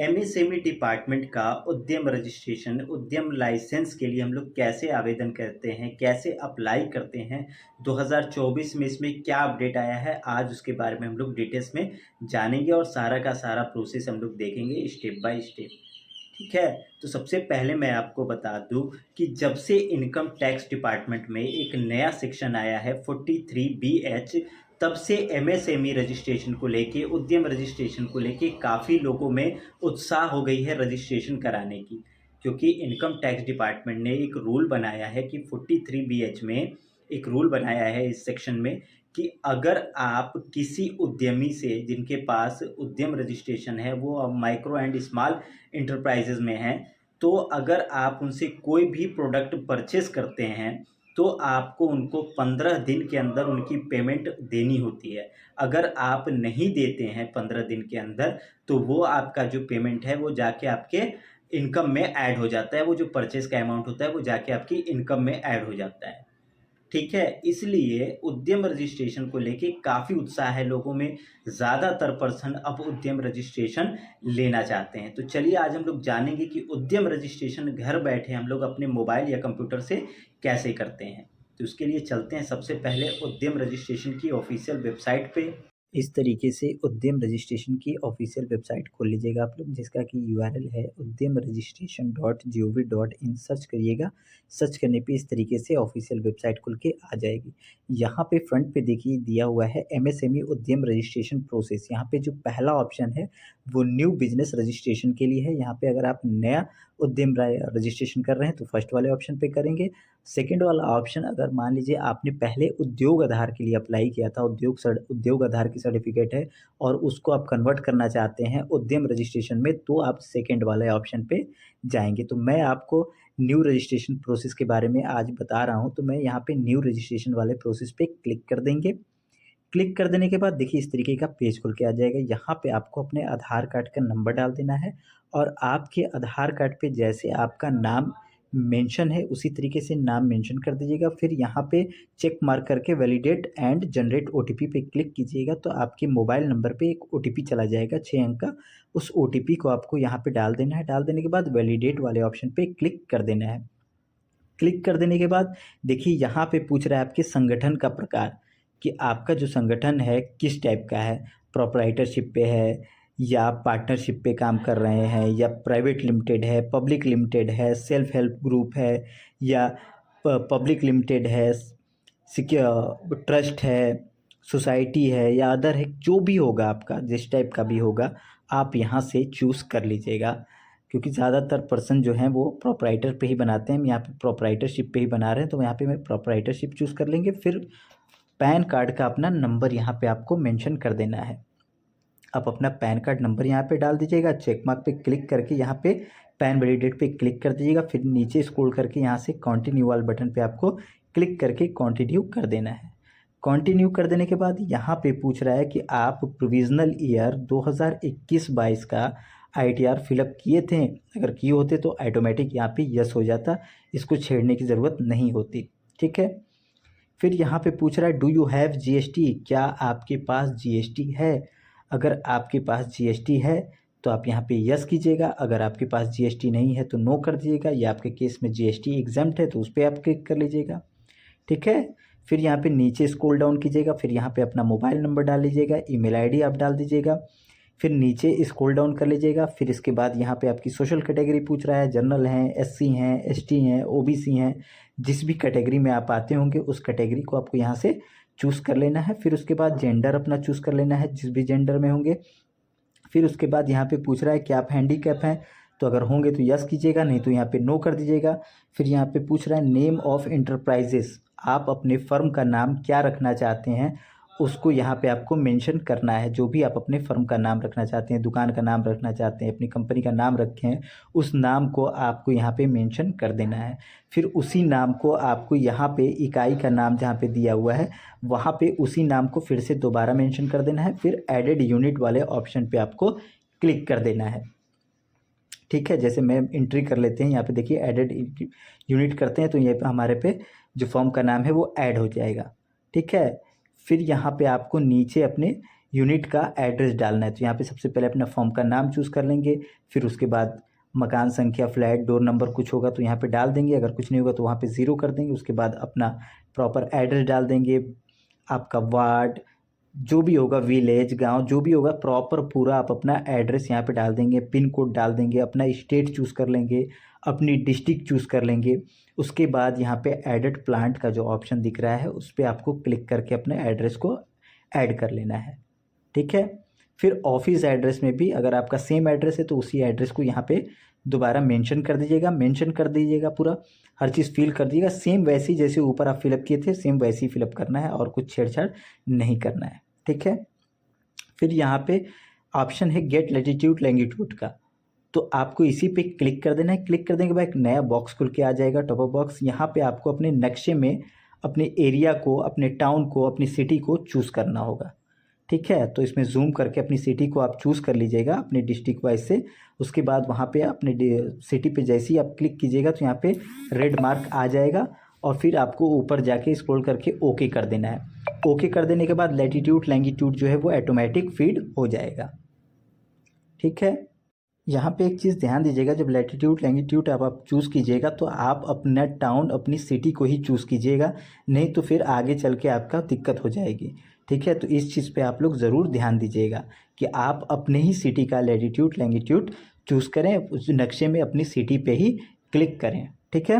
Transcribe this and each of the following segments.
MSME department का उद्यम registration, उद्यम लाइसेंस के लिए हम लोग कैसे आवेदन करते हैं, कैसे अप्लाई करते हैं, 2024 में इसमें क्या अपडेट आया है, आज उसके बारे में हम लोग डिटेल्स में जानेंगे और सारा का सारा प्रोसेस हम लोग देखेंगे स्टेप बाय स्टेप। ठीक है। तो सबसे पहले मैं आपको बता दूं कि जब से इनकम टैक्स डिपार्टमेंट में एक नया सेक्शन आया है 43BH, तब से एमएसएमई रजिस्ट्रेशन को लेके, उद्यम रजिस्ट्रेशन को लेके काफ़ी लोगों में उत्साह हो गई है रजिस्ट्रेशन कराने की। क्योंकि इनकम टैक्स डिपार्टमेंट ने एक रूल बनाया है कि 43BH में एक रूल बनाया है इस सेक्शन में कि अगर आप किसी उद्यमी से, जिनके पास उद्यम रजिस्ट्रेशन है, वो माइक्रो एंड स्मॉल इंटरप्राइजेज में हैं, तो अगर आप उनसे कोई भी प्रोडक्ट परचेस करते हैं तो आपको उनको 15 दिन के अंदर उनकी पेमेंट देनी होती है। अगर आप नहीं देते हैं 15 दिन के अंदर, तो वो आपका जो पेमेंट है वो जाके आपके इनकम में ऐड हो जाता है। वो जो परचेस का अमाउंट होता है वो जाके आपकी इनकम में ऐड हो जाता है। ठीक है। इसलिए उद्यम रजिस्ट्रेशन को लेके काफ़ी उत्साह है लोगों में। ज़्यादातर पर्सन अब उद्यम रजिस्ट्रेशन लेना चाहते हैं। तो चलिए आज हम लोग जानेंगे कि उद्यम रजिस्ट्रेशन घर बैठे हम लोग अपने मोबाइल या कंप्यूटर से कैसे करते हैं। तो उसके लिए चलते हैं सबसे पहले उद्यम रजिस्ट्रेशन की ऑफिशियल वेबसाइट पे। इस तरीके से उद्यम रजिस्ट्रेशन की ऑफिशियल वेबसाइट खोल लीजिएगा आप लोग, जिसका कि यूआरएल है udyamregistration.gov.in। सर्च करिएगा। सर्च करने पे इस तरीके से ऑफिशियल वेबसाइट खुल के आ जाएगी। यहाँ पे फ्रंट पे देखिए दिया हुआ है एमएसएमई उद्यम रजिस्ट्रेशन प्रोसेस। यहाँ पे जो पहला ऑप्शन है वो न्यू बिजनेस रजिस्ट्रेशन के लिए है। यहाँ पे अगर आप नया उद्यम रजिस्ट्रेशन कर रहे हैं तो फर्स्ट वाले ऑप्शन पे करेंगे। सेकंड वाला ऑप्शन, अगर मान लीजिए आपने पहले उद्योग आधार के लिए अप्लाई किया था, उद्योग आधार की सर्टिफिकेट है और उसको आप कन्वर्ट करना चाहते हैं उद्यम रजिस्ट्रेशन में, तो आप सेकंड वाले ऑप्शन पे जाएंगे। तो मैं आपको न्यू रजिस्ट्रेशन प्रोसेस के बारे में आज बता रहा हूँ। तो मैं यहाँ पे न्यू रजिस्ट्रेशन वाले प्रोसेस पे क्लिक कर देंगे। क्लिक कर देने के बाद देखिए इस तरीके का पेज खुल के आ जाएगा। यहाँ पे आपको अपने आधार कार्ड का नंबर डाल देना है और आपके आधार कार्ड पे जैसे आपका नाम मेंशन है उसी तरीके से नाम मेंशन कर दीजिएगा। फिर यहाँ पे चेक मार्क करके वैलिडेट एंड जनरेट ओटीपी पे क्लिक कीजिएगा तो आपके मोबाइल नंबर पे एक ओटीपी चला जाएगा 6 अंक का। उस ओटीपी को आपको यहाँ पे डाल देना है। डाल देने के बाद वैलिडेट वाले ऑप्शन पे क्लिक कर देना है। क्लिक कर देने के बाद देखिए यहाँ पे पूछ रहा है आपके संगठन का प्रकार, कि आपका जो संगठन है किस टाइप का है, प्रोप्राइटरशिप पे है या पार्टनरशिप पे काम कर रहे हैं या प्राइवेट लिमिटेड है, पब्लिक लिमिटेड है, सेल्फ हेल्प ग्रुप है या पब्लिक लिमिटेड है, सिक्योर ट्रस्ट है, सोसाइटी है या अदर है। जो भी होगा आपका, जिस टाइप का भी होगा, आप यहाँ से चूज़ कर लीजिएगा। क्योंकि ज़्यादातर पर्सन जो हैं वो प्रोप्राइटर पे ही बनाते हैं। हम यहाँ पे प्रोप्राइटरशिप पे ही बना रहे हैं तो यहाँ पे मैं प्रोप्राइटरशिप चूज़ कर लेंगे। फिर पैन कार्ड का अपना नंबर यहाँ पे आपको मेंशन कर देना है। आप अपना पैन कार्ड नंबर यहाँ पे डाल दीजिएगा। चेक मार्क पे क्लिक करके यहाँ पे पैन वैलिडेट पे क्लिक कर दीजिएगा। फिर नीचे स्क्रॉल करके यहाँ से कंटिन्यू वाले बटन पे आपको क्लिक करके कंटिन्यू कर देना है। कंटिन्यू कर देने के बाद यहाँ पे पूछ रहा है कि आप प्रोविजनल ईयर 2021-22 का आईटीआर फिलअप किए थे। अगर किए होते तो ऑटोमेटिक यहाँ पे यस हो जाता, इसको छेड़ने की ज़रूरत नहीं होती। ठीक है। फिर यहाँ पे पूछ रहा है डू यू हैव जीएसटी, क्या आपके पास जीएसटी है। अगर आपके पास जीएसटी है तो आप यहाँ पे यस कीजिएगा। अगर आपके पास जीएसटी नहीं है तो नो कर दीजिएगा। या आपके केस में जीएसटी एग्जम्प्ट है तो उस पर आप क्लिक कर लीजिएगा। ठीक है। फिर यहाँ पे नीचे स्क्रॉल डाउन कीजिएगा। फिर यहाँ पे अपना मोबाइल नंबर डाल लीजिएगा, ईमेल आईडी आप डाल दीजिएगा। फिर नीचे स्क्रॉल डाउन कर लीजिएगा। फिर इसके बाद यहाँ पे आपकी सोशल कैटेगरी पूछ रहा है, जनरल हैं, एससी हैं, एसटी हैं, ओबीसी हैं। जिस भी कैटेगरी में आप आते होंगे उस कैटेगरी को आपको यहाँ से चूज़ कर लेना है। फिर उसके बाद जेंडर अपना चूज़ कर लेना है, जिस भी जेंडर में होंगे। फिर उसके बाद यहाँ पे पूछ रहा है कि आप हैंडीकैप हैं, तो अगर होंगे तो यस कीजिएगा, नहीं तो यहाँ पे नो कर दीजिएगा। फिर यहाँ पे पूछ रहा है नेम ऑफ इंटरप्राइजेस, आप अपने फर्म का नाम क्या रखना चाहते हैं उसको यहाँ पे आपको मेंशन करना है। जो भी आप अपने फर्म का नाम रखना चाहते हैं, दुकान का नाम रखना चाहते हैं, अपनी कंपनी का नाम रखें, उस नाम को आपको यहाँ पे मेंशन कर देना है। फिर उसी नाम को आपको यहाँ पे इकाई का नाम जहाँ पे दिया हुआ है वहाँ पे उसी नाम को फिर से दोबारा मेंशन कर देना है। फिर एडेड यूनिट वाले ऑप्शन पे आपको क्लिक कर देना है। ठीक है। जैसे मैं एंट्री कर लेते हैं, यहाँ पे देखिए एडेड यूनिट करते हैं तो ये हमारे पे जो फॉर्म का नाम है वो ऐड हो जाएगा। ठीक है। फिर यहाँ पे आपको नीचे अपने यूनिट का एड्रेस डालना है। तो यहाँ पे सबसे पहले अपना फॉर्म का नाम चूज़ कर लेंगे, फिर उसके बाद मकान संख्या, फ्लैट, डोर नंबर कुछ होगा तो यहाँ पे डाल देंगे, अगर कुछ नहीं होगा तो वहाँ पे 0 कर देंगे। उसके बाद अपना प्रॉपर एड्रेस डाल देंगे, आपका वार्ड जो भी होगा, विलेज, गांव जो भी होगा, प्रॉपर पूरा आप अपना एड्रेस यहाँ पे डाल देंगे, पिन कोड डाल देंगे, अपना स्टेट चूज़ कर लेंगे, अपनी डिस्ट्रिक्ट चूज़ कर लेंगे। उसके बाद यहाँ पे एडिट प्लांट का जो ऑप्शन दिख रहा है उस पर आपको क्लिक करके अपने एड्रेस को ऐड कर लेना है। ठीक है, फिर ऑफिस एड्रेस में भी अगर आपका सेम एड्रेस है तो उसी एड्रेस को यहाँ पे दोबारा मेंशन कर दीजिएगा, पूरा हर चीज़ फिल कर दीजिएगा, सेम वैसी जैसे ऊपर आप फिलअप किए थे सेम वैसे ही फिलअप करना है और कुछ छेड़छाड़ नहीं करना है। ठीक है, फिर यहाँ पे ऑप्शन है गेट लैटिट्यूड लैंगिट्यूड का, तो आपको इसी पे क्लिक कर देना है। क्लिक कर देने के बाद एक नया बॉक्स खुल के आ जाएगा, टॉप अप बॉक्स। यहाँ पे आपको अपने नक्शे में अपने एरिया को, अपने टाउन को, अपनी सिटी को चूज़ करना होगा। ठीक है, तो इसमें जूम करके अपनी सिटी को आप चूज़ कर लीजिएगा अपने डिस्ट्रिक्ट वाइज से। उसके बाद वहाँ पे अपने सिटी पे जैसे ही आप क्लिक कीजिएगा तो यहाँ पे रेड मार्क आ जाएगा और फिर आपको ऊपर जाके स्क्रॉल करके ओके कर देना है। ओके कर देने के बाद लैटिट्यूड लैंगिट्यूड जो है वो ऑटोमेटिक फीड हो जाएगा। ठीक है, यहाँ पे एक चीज़ ध्यान दीजिएगा, जब लैटिट्यूड लैंगिट्यूड आप चूज़ कीजिएगा तो आप अपना टाउन, अपनी सिटी को ही चूज़ कीजिएगा, नहीं तो फिर आगे चल के आपका दिक्कत हो जाएगी। ठीक है, तो इस चीज़ पे आप लोग ज़रूर ध्यान दीजिएगा कि आप अपने ही सिटी का लैटिट्यूड लैंगिट्यूड चूज़ करें, उस नक्शे में अपनी सिटी पे ही क्लिक करें। ठीक है,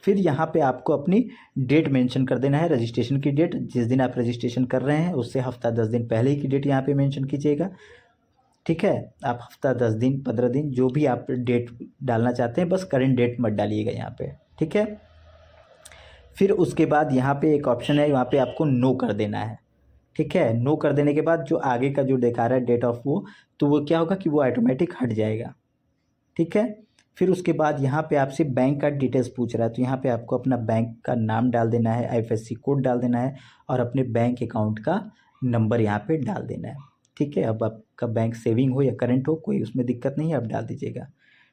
फिर यहाँ पे आपको अपनी डेट मेंशन कर देना है, रजिस्ट्रेशन की डेट, जिस दिन आप रजिस्ट्रेशन कर रहे हैं उससे हफ्ता 10 दिन पहले ही की डेट यहाँ पे मेंशन कीजिएगा। ठीक है, आप हफ्ता 10 दिन 15 दिन जो भी आप डेट डालना चाहते हैं, बस करेंट डेट मत डालिएगा यहाँ पे। ठीक है, फिर उसके बाद यहाँ पे एक ऑप्शन है, वहाँ पे आपको नो कर देना है। ठीक है, नो कर देने के बाद जो आगे का जो दिखा रहा है डेट ऑफ वो, तो वो क्या होगा कि वो ऑटोमेटिक हट जाएगा। ठीक है, फिर उसके बाद यहाँ पे आपसे बैंक का डिटेल्स पूछ रहा है, तो यहाँ पे आपको अपना बैंक का नाम डाल देना है, IFSC कोड डाल देना है और अपने बैंक अकाउंट का नंबर यहाँ पे डाल देना है। ठीक है, अब आपका बैंक सेविंग हो या करंट हो कोई उसमें दिक्कत नहीं है, आप डाल दीजिएगा।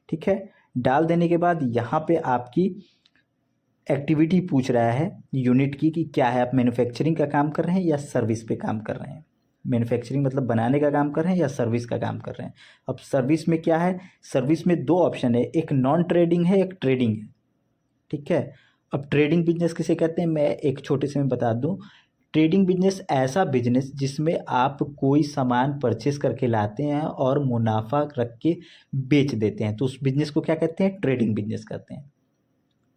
ठीक है, डाल देने के बाद यहाँ पे आपकी एक्टिविटी पूछ रहा है यूनिट की कि क्या है, आप मैन्युफैक्चरिंग का काम कर रहे हैं या सर्विस पे काम कर रहे हैं। मैन्युफैक्चरिंग मतलब बनाने का काम कर रहे हैं या सर्विस का काम कर रहे हैं। अब सर्विस में क्या है, सर्विस में 2 ऑप्शन है, एक नॉन ट्रेडिंग है, एक ट्रेडिंग है। ठीक है, अब ट्रेडिंग बिजनेस किसे कहते हैं, मैं एक छोटे से में बता दूं। ट्रेडिंग बिजनेस ऐसा बिजनेस जिसमें आप कोई सामान परचेस करके लाते हैं और मुनाफा रख के बेच देते हैं, तो उस बिजनेस को क्या कहते हैं, ट्रेडिंग बिजनेस कहते हैं।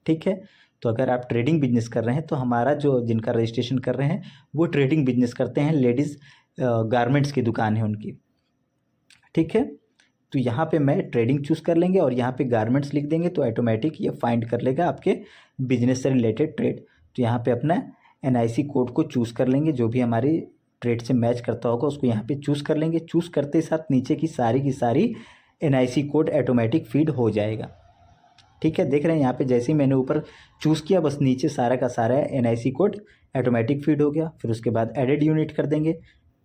ठीक है, तो अगर आप ट्रेडिंग बिजनेस कर रहे हैं तो हमारा जो जिनका रजिस्ट्रेशन कर रहे हैं वो ट्रेडिंग बिजनेस करते हैं, लेडीज़ गारमेंट्स की दुकान है उनकी। ठीक है, तो यहाँ पे मैं ट्रेडिंग चूज़ कर लेंगे और यहाँ पे गारमेंट्स लिख देंगे तो ऑटोमेटिक ये फाइंड कर लेगा आपके बिजनेस से रिलेटेड ट्रेड। तो यहाँ पे अपना NIC कोड को चूज़ कर लेंगे, जो भी हमारी ट्रेड से मैच करता होगा उसको यहाँ पे चूज़ कर लेंगे। चूज़ करते साथ नीचे की सारी NIC कोड ऑटोमेटिक फीड हो जाएगा। ठीक है, देख रहे हैं यहाँ पे जैसे ही मैंने ऊपर चूज़ किया बस नीचे सारा का सारा NIC कोड ऑटोमेटिक फीड हो गया। फिर उसके बाद एडेड यूनिट कर देंगे।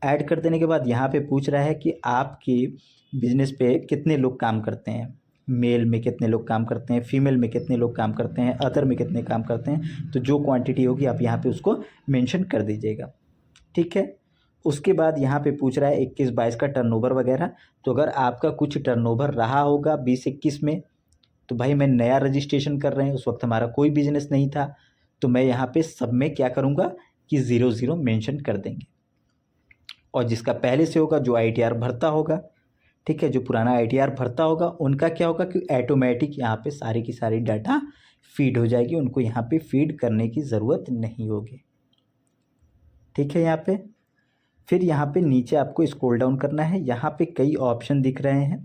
ऐड कर देने के बाद यहाँ पे पूछ रहा है कि आपके बिजनेस पे कितने लोग काम करते हैं, मेल में कितने लोग काम करते हैं, फीमेल में कितने लोग काम करते हैं, अदर में कितने काम करते हैं। तो जो क्वांटिटी होगी आप यहाँ पे उसको मेंशन कर दीजिएगा। ठीक है, उसके बाद यहाँ पे पूछ रहा है 21-22 का टर्नओवर वगैरह। तो अगर आपका कुछ टर्नओवर रहा होगा 20-21 में, तो भाई मैं नया रजिस्ट्रेशन कर रहे हैं, उस वक्त हमारा कोई बिजनेस नहीं था, तो मैं यहाँ पे सब में क्या करूँगा कि 00 मेंशन कर देंगे। और जिसका पहले से होगा, जो ITR भरता होगा, ठीक है, जो पुराना ITR भरता होगा उनका क्या होगा कि ऑटोमेटिक यहाँ पे सारी की सारी डाटा फीड हो जाएगी, उनको यहाँ पे फीड करने की ज़रूरत नहीं होगी। ठीक है, यहाँ पे फिर यहाँ पे नीचे आपको स्क्रॉल डाउन करना है, यहाँ पे कई ऑप्शन दिख रहे हैं।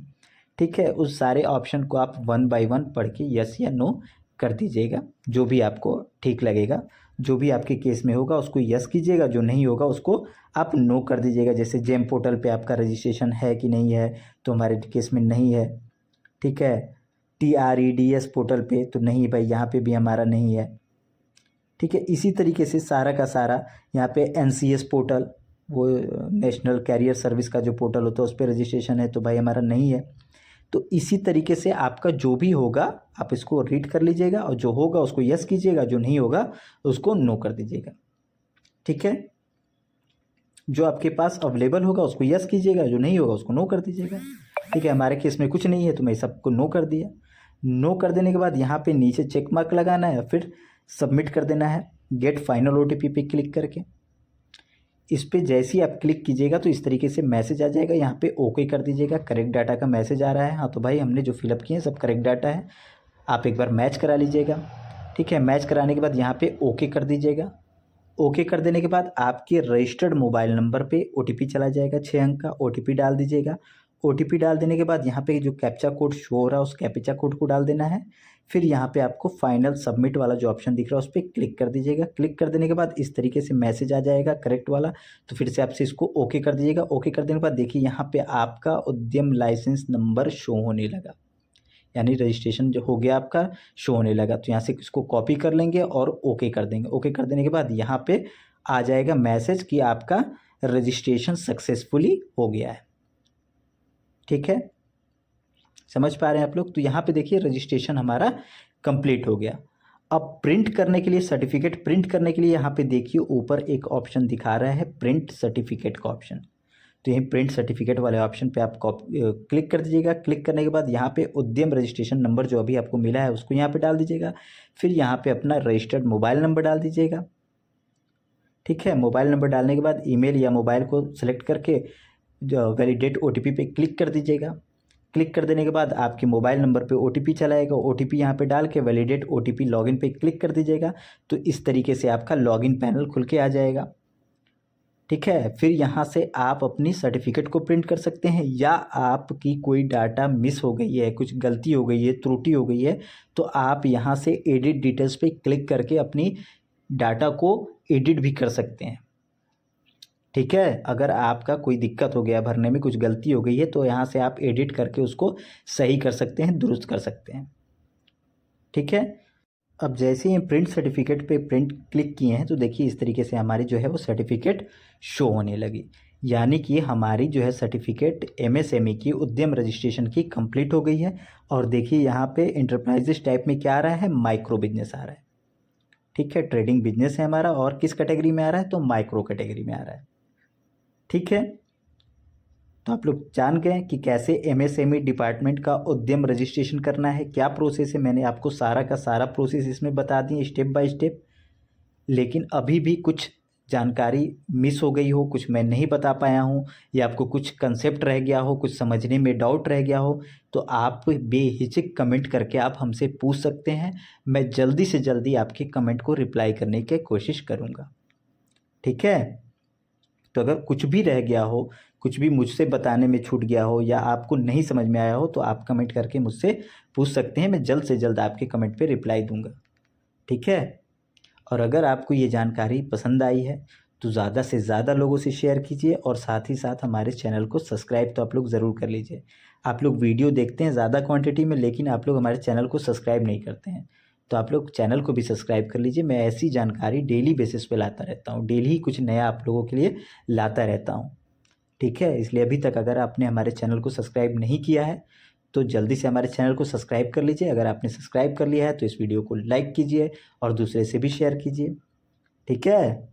ठीक है, उस सारे ऑप्शन को आप 1 बाय 1 पढ़ के यस या नो कर दीजिएगा, जो भी आपको ठीक लगेगा, जो भी आपके केस में होगा उसको यस कीजिएगा, जो नहीं होगा उसको आप नो कर दीजिएगा। जैसे जेम पोर्टल पे आपका रजिस्ट्रेशन है कि नहीं है, तो हमारे केस में नहीं है। ठीक है, TREDS पोर्टल पे तो नहीं भाई, यहाँ पे भी हमारा नहीं है। ठीक है, इसी तरीके से सारा का सारा यहाँ पे NCS पोर्टल, वो नेशनल कैरियर सर्विस का जो पोर्टल होता है उस पर रजिस्ट्रेशन है, तो भाई हमारा नहीं है। तो इसी तरीके से आपका जो भी होगा आप इसको रीड कर लीजिएगा और जो होगा उसको यस कीजिएगा, जो नहीं होगा उसको नो कर दीजिएगा। ठीक है, जो आपके पास अवेलेबल होगा उसको यस कीजिएगा, जो नहीं होगा उसको नो कर दीजिएगा। ठीक है, हमारे केस में कुछ नहीं है तो मैं सबको नो कर दिया। नो कर देने के बाद यहाँ पे नीचे चेक मार्क लगाना है, फिर सबमिट कर देना है गेट फाइनल ओटीपी पे क्लिक करके। इस पे जैसे ही आप क्लिक कीजिएगा तो इस तरीके से मैसेज आ जाएगा, यहाँ पे ओके कर दीजिएगा। करेक्ट डाटा का मैसेज आ रहा है। हाँ तो भाई हमने जो फिलअप किए हैं सब करेक्ट डाटा है, आप एक बार मैच करा लीजिएगा। ठीक है, मैच कराने के बाद यहाँ पे ओके कर दीजिएगा। ओके कर देने के बाद आपके रजिस्टर्ड मोबाइल नंबर पे ओटीपी चला जाएगा, 6 अंक का ओटीपी डाल दीजिएगा। ओटीपी डाल देने के बाद यहाँ पे जो कैप्चा कोड शो हो रहा है उस कैप्चा कोड को डाल देना है। फिर यहाँ पे आपको फाइनल सबमिट वाला जो ऑप्शन दिख रहा है उस पर क्लिक कर दीजिएगा। क्लिक कर देने के बाद इस तरीके से मैसेज आ जाएगा करेक्ट वाला, तो फिर से आपसे इसको ओके कर दीजिएगा। ओके कर देने के बाद देखिए यहाँ पे आपका उद्यम लाइसेंस नंबर शो होने लगा, यानी रजिस्ट्रेशन जो हो गया आपका शो होने लगा। तो यहाँ से इसको कॉपी कर लेंगे और ओके कर देंगे। ओके कर देने के बाद यहाँ पे आ जाएगा मैसेज कि आपका रजिस्ट्रेशन सक्सेसफुली हो गया है। ठीक है, समझ पा रहे हैं आप लोग? तो यहाँ पे देखिए रजिस्ट्रेशन हमारा कंप्लीट हो गया। अब प्रिंट करने के लिए, सर्टिफिकेट प्रिंट करने के लिए यहाँ पे देखिए ऊपर एक ऑप्शन दिखा रहा है प्रिंट सर्टिफिकेट का ऑप्शन। तो यहीं प्रिंट सर्टिफिकेट वाले ऑप्शन पे आप क्लिक कर दीजिएगा। क्लिक करने के बाद यहाँ पे उद्यम रजिस्ट्रेशन नंबर जो अभी आपको मिला है उसको यहाँ पे डाल दीजिएगा। फिर यहाँ पे अपना रजिस्टर्ड मोबाइल नंबर डाल दीजिएगा। ठीक है, मोबाइल नंबर डालने के बाद ईमेल या मोबाइल को सेलेक्ट करके वैलिडेट ओटीपी पे क्लिक कर दीजिएगा। क्लिक कर देने के बाद आपके मोबाइल नंबर पे ओटीपी चलाएगा, ओटीपी यहाँ पे डाल के वैलिडेट ओटीपी लॉगिन पे क्लिक कर दीजिएगा। तो इस तरीके से आपका लॉगिन पैनल खुल के आ जाएगा। ठीक है, फिर यहाँ से आप अपनी सर्टिफिकेट को प्रिंट कर सकते हैं, या आपकी कोई डाटा मिस हो गई है, कुछ गलती हो गई है, त्रुटि हो गई है, तो आप यहाँ से एडिट डिटेल्स पे क्लिक करके अपनी डाटा को एडिट भी कर सकते हैं। ठीक है, अगर आपका कोई दिक्कत हो गया, भरने में कुछ गलती हो गई है, तो यहाँ से आप एडिट करके उसको सही कर सकते हैं, दुरुस्त कर सकते हैं। ठीक है, अब जैसे ही प्रिंट सर्टिफिकेट पे प्रिंट क्लिक किए हैं तो देखिए इस तरीके से हमारी जो है वो सर्टिफिकेट शो होने लगी, यानी कि हमारी जो है सर्टिफिकेट एमएसएमई की उद्यम रजिस्ट्रेशन की कंप्लीट हो गई है। और देखिए यहाँ पे इंटरप्राइजेस टाइप में क्या आ रहा है, माइक्रो बिजनेस आ रहा है। ठीक है, ट्रेडिंग बिजनेस है हमारा, और किस कैटेगरी में आ रहा है, तो माइक्रो कैटेगरी में आ रहा है। ठीक है, तो आप लोग जान गए कि कैसे एमएसएमई डिपार्टमेंट का उद्यम रजिस्ट्रेशन करना है, क्या प्रोसेस है। मैंने आपको सारा का सारा प्रोसेस इसमें बता दिए स्टेप बाय स्टेप। लेकिन अभी भी कुछ जानकारी मिस हो गई हो, कुछ मैं नहीं बता पाया हूँ, या आपको कुछ कंसेप्ट रह गया हो, कुछ समझने में डाउट रह गया हो, तो आप बेहिचक कमेंट करके आप हमसे पूछ सकते हैं। मैं जल्दी से जल्दी आपके कमेंट को रिप्लाई करने की कोशिश करूँगा। ठीक है, तो अगर कुछ भी रह गया हो, कुछ भी मुझसे बताने में छूट गया हो, या आपको नहीं समझ में आया हो, तो आप कमेंट करके मुझसे पूछ सकते हैं। मैं जल्द से जल्द आपके कमेंट पे रिप्लाई दूंगा। ठीक है, और अगर आपको ये जानकारी पसंद आई है तो ज़्यादा से ज़्यादा लोगों से शेयर कीजिए, और साथ ही साथ हमारे चैनल को सब्सक्राइब तो आप लोग ज़रूर कर लीजिए। आप लोग वीडियो देखते हैं ज़्यादा क्वांटिटी में, लेकिन आप लोग हमारे चैनल को सब्सक्राइब नहीं करते हैं, तो आप लोग चैनल को भी सब्सक्राइब कर लीजिए। मैं ऐसी जानकारी डेली बेसिस पे लाता रहता हूँ, डेली ही कुछ नया आप लोगों के लिए लाता रहता हूँ। ठीक है, इसलिए अभी तक अगर आपने हमारे चैनल को सब्सक्राइब नहीं किया है तो जल्दी से हमारे चैनल को सब्सक्राइब कर लीजिए। अगर आपने सब्सक्राइब कर लिया है तो इस वीडियो को लाइक कीजिए और दूसरे से भी शेयर कीजिए। ठीक है।